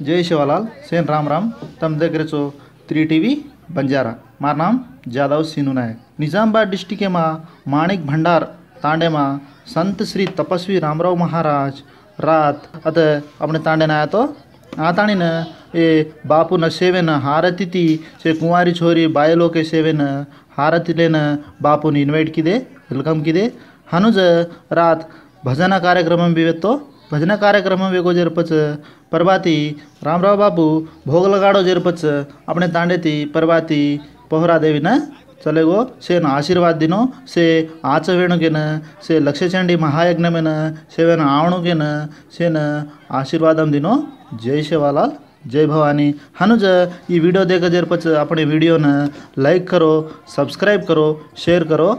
जय शिवालाल सेन राम राम तम देख रहे छो 3 टीवी बंजारा। मार नाम जादव सीनू नायक। निजामाबाद डिस्ट्रिक्ट में माणिक भंडार तांडे में संत श्री तपस्वी रामराव महाराज रात अत अपने तांडे न आया तो आताणी न ये बापू न सेवेन हारती थी से कुंवारी छोरी बायलो के सेवेन हारती लेन बापू ने इन्वाइट की दे वेलकम की दे हनुज रात भजन कार्यक्रम भी तो भजन कार्यक्रम वेगो जेरपच परबाती रामराव बापू भोग लगाड़ो जेरपच अपने तांडे थी परबाती पोहरा देवी न चले गो सेन आशीर्वाद दिनो से आच वेणु के न से लक्ष्यचंडी महायज्ञ में न सेवन आवणु के न सेन आशीर्वादम दिनो। जय शिवालाल जय भवानी। हनुज ये वीडियो देख जेरपच अपने वीडियो न लाइक करो, सब्सक्राइब करो, शेयर करो।